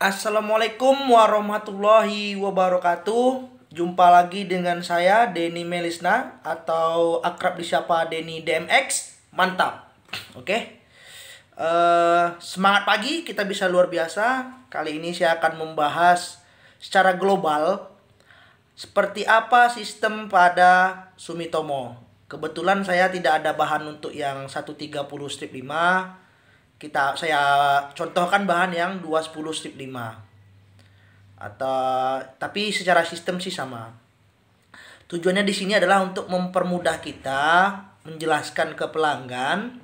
Assalamualaikum warahmatullahi wabarakatuh. Jumpa lagi dengan saya Denny Melisna atau akrab disapa Denny DMX. Mantap. Oke. Semangat pagi, kita bisa luar biasa. Kali ini saya akan membahas secara global seperti apa sistem pada Sumitomo. Kebetulan saya tidak ada bahan untuk yang 130/5. Saya contohkan bahan yang 210/5. Tapi secara sistem sih sama. Tujuannya di sini adalah untuk mempermudah kita menjelaskan ke pelanggan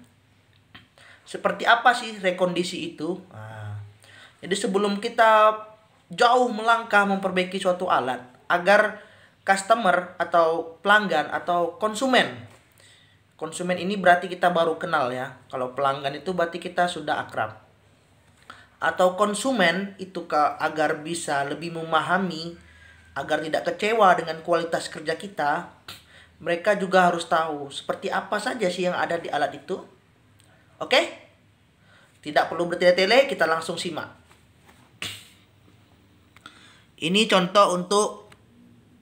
seperti apa sih rekondisi itu. Jadi sebelum kita jauh melangkah memperbaiki suatu alat agar customer atau pelanggan atau konsumen ini berarti kita baru kenal ya. Kalau pelanggan itu berarti kita sudah akrab. Atau konsumen itu agar bisa lebih memahami, agar tidak kecewa dengan kualitas kerja kita, mereka juga harus tahu seperti apa saja sih yang ada di alat itu. Oke? Tidak perlu bertele-tele, kita langsung simak. Ini contoh untuk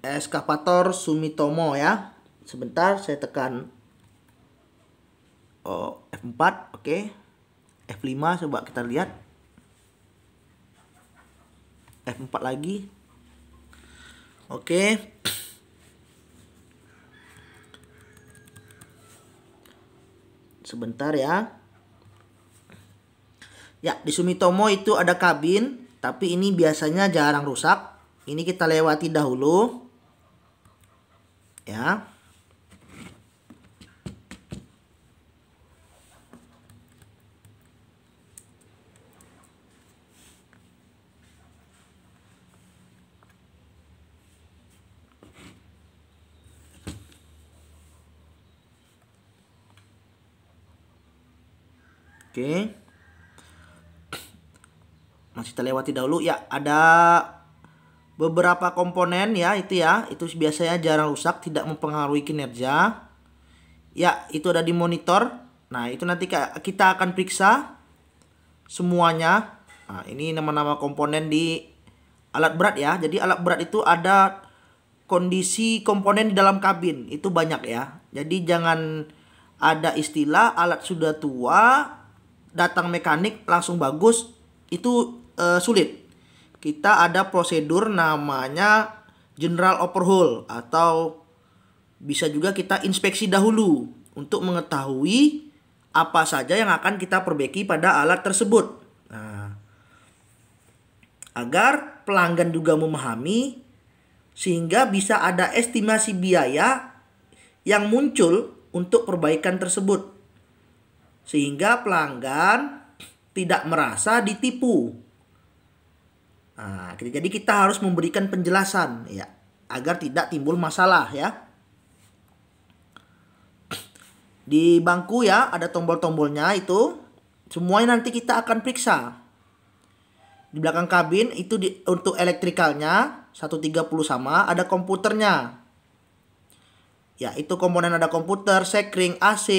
eskavator Sumitomo ya. Sebentar saya tekan F4, oke. F5 coba kita lihat. F4 lagi. Oke. Sebentar ya. Ya, di Sumitomo itu ada kabin, tapi ini biasanya jarang rusak. Ini kita lewati dahulu. Ya. Oke. Masih kita lewati dahulu ya, ada beberapa komponen ya, itu biasanya jarang rusak, tidak mempengaruhi kinerja. Ya, itu ada di monitor. Nah, itu nanti kita akan periksa semuanya. Nah, ini nama-nama komponen di alat berat ya. Jadi alat berat itu ada kondisi komponen di dalam kabin, itu banyak ya. Jadi jangan ada istilah alat sudah tua, datang mekanik langsung bagus, itu sulit. Kita ada prosedur namanya general overhaul, atau bisa juga kita inspeksi dahulu untuk mengetahui apa saja yang akan kita perbaiki pada alat tersebut. Nah, agar pelanggan juga memahami, sehingga bisa ada estimasi biaya yang muncul untuk perbaikan tersebut, sehingga pelanggan tidak merasa ditipu. Nah, jadi kita harus memberikan penjelasan ya, agar tidak timbul masalah ya. Di bangku ya ada tombol-tombolnya, itu semuanya nanti kita akan periksa. Di belakang kabin itu untuk elektrikalnya 130 sama, ada komputernya. Ya, itu komponen ada komputer, sekring, AC,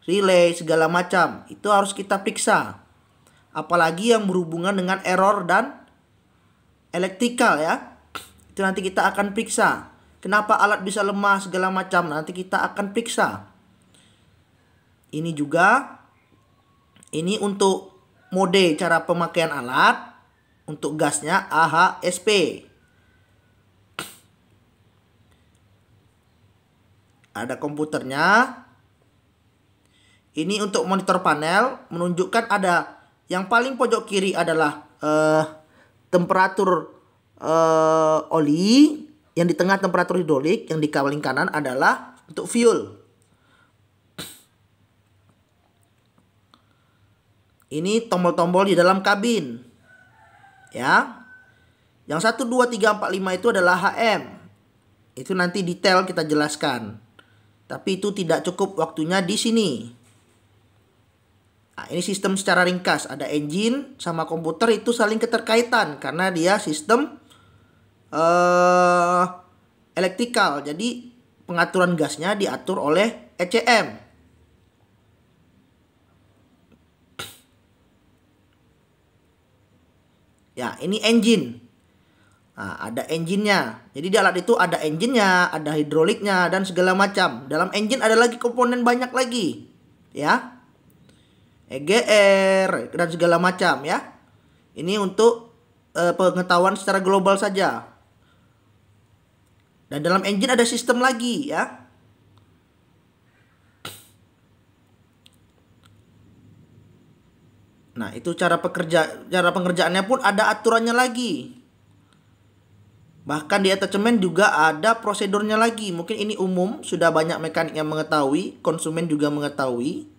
relay, segala macam. Itu harus kita periksa. Apalagi yang berhubungan dengan error dan elektrikal ya. Itu nanti kita akan periksa. Kenapa alat bisa lemah segala macam, nanti kita akan periksa. Ini juga, ini untuk mode cara pemakaian alat. Untuk gasnya AHSP. Ada komputernya. Ini untuk monitor panel, menunjukkan ada yang paling pojok kiri adalah temperatur oli, yang di tengah temperatur hidrolik, yang di paling kanan adalah untuk fuel. Ini tombol-tombol di dalam kabin. Ya. Yang 1 2 3 4 5 itu adalah HM. Itu nanti detail kita jelaskan. Tapi itu tidak cukup waktunya di sini. Nah, ini sistem secara ringkas. Ada engine sama komputer itu saling keterkaitan karena dia sistem elektrikal. Jadi pengaturan gasnya diatur oleh ECM. Ya, ini engine. Nah, ada engine-nya. Jadi di alat itu ada engine-nya, ada hidroliknya, dan segala macam. Dalam engine ada lagi komponen banyak lagi. Ya. EGR, dan segala macam ya. Ini untuk pengetahuan secara global saja. Dan dalam engine ada sistem lagi ya. Nah, itu cara pengerjaannya pun ada aturannya lagi. Bahkan di attachment juga ada prosedurnya lagi. Mungkin ini umum, sudah banyak mekanik yang mengetahui, konsumen juga mengetahui.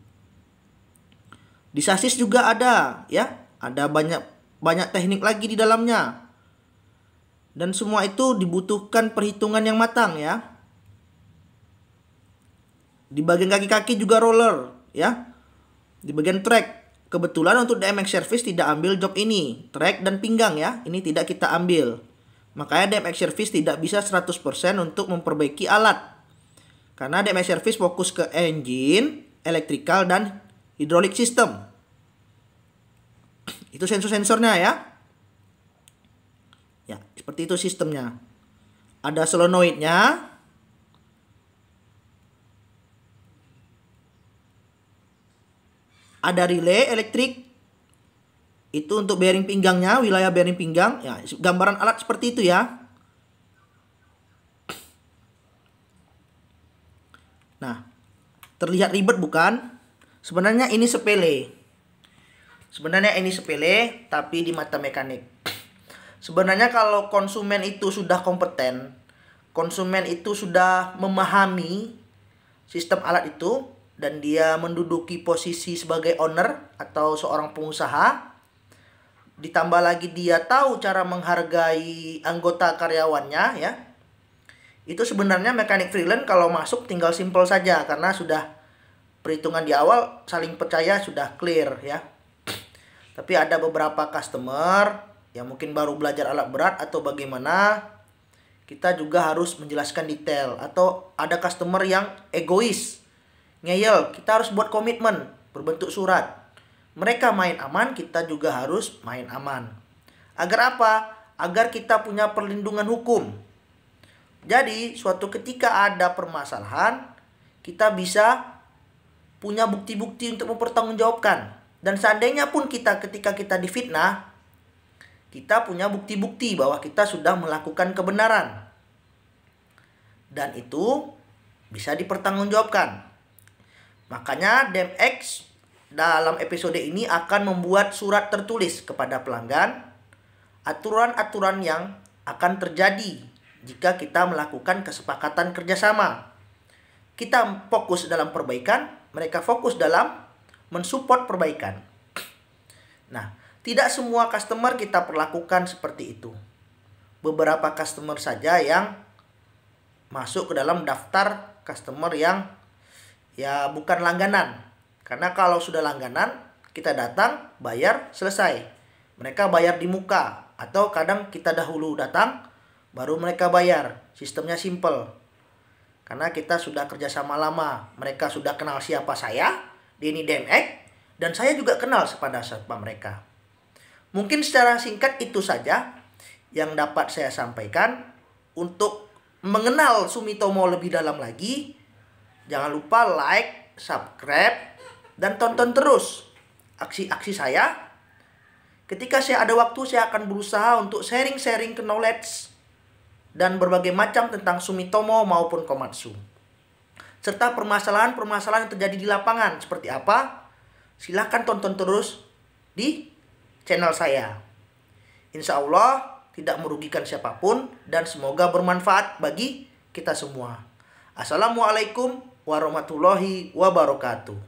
Di sasis juga ada, ya. Ada banyak teknik lagi di dalamnya. Dan semua itu dibutuhkan perhitungan yang matang, ya. Di bagian kaki-kaki juga roller, ya. Di bagian track. Kebetulan untuk DMX service tidak ambil job ini, track dan pinggang ya. Ini tidak kita ambil. Makanya DMX service tidak bisa 100% untuk memperbaiki alat. Karena DMX service fokus ke engine, electrical dan hydraulic system. Itu sensor-sensornya ya. Ya, seperti itu sistemnya. Ada solenoidnya. Ada relay elektrik. Itu untuk bearing pinggangnya, wilayah bearing pinggang. Ya, gambaran alat seperti itu ya. Nah, terlihat ribet bukan? Sebenarnya ini sepele. Tapi di mata mekanik. Sebenarnya kalau konsumen itu sudah kompeten, konsumen itu sudah memahami sistem alat itu, dan dia menduduki posisi sebagai owner atau seorang pengusaha, ditambah lagi dia tahu cara menghargai anggota karyawannya ya, itu sebenarnya mekanik freelance kalau masuk tinggal simple saja, karena sudah perhitungan di awal saling percaya, sudah clear ya. Tapi ada beberapa customer yang mungkin baru belajar alat berat atau bagaimana, kita juga harus menjelaskan detail. Atau ada customer yang egois, ngeyel, kita harus buat komitmen berbentuk surat. Mereka main aman, kita juga harus main aman. Agar apa? Agar kita punya perlindungan hukum. Jadi suatu ketika ada permasalahan, kita bisa punya bukti-bukti untuk mempertanggungjawabkan. Dan seandainya pun ketika kita difitnah, kita punya bukti-bukti bahwa kita sudah melakukan kebenaran. Dan itu bisa dipertanggungjawabkan. Makanya DMX dalam episode ini akan membuat surat tertulis kepada pelanggan, aturan-aturan yang akan terjadi jika kita melakukan kesepakatan kerjasama. Kita fokus dalam perbaikan, mereka fokus dalam mensupport perbaikan. Nah, tidak semua customer kita perlakukan seperti itu. Beberapa customer saja yang masuk ke dalam daftar customer yang ya bukan langganan. Karena kalau sudah langganan, kita datang, bayar, selesai. Mereka bayar di muka. Atau kadang kita dahulu datang, baru mereka bayar. Sistemnya simple. Karena kita sudah kerjasama lama. Mereka sudah kenal siapa saya, Denny DMX, dan saya juga kenal kepada siapa mereka. Mungkin secara singkat itu saja yang dapat saya sampaikan. Untuk mengenal Sumitomo lebih dalam lagi, jangan lupa like, subscribe, dan tonton terus aksi-aksi saya. Ketika saya ada waktu, saya akan berusaha untuk sharing-sharing knowledge dan berbagai macam tentang Sumitomo maupun Komatsu. Serta permasalahan-permasalahan yang terjadi di lapangan seperti apa, silahkan tonton terus di channel saya. Insya Allah tidak merugikan siapapun dan semoga bermanfaat bagi kita semua. Assalamualaikum warahmatullahi wabarakatuh.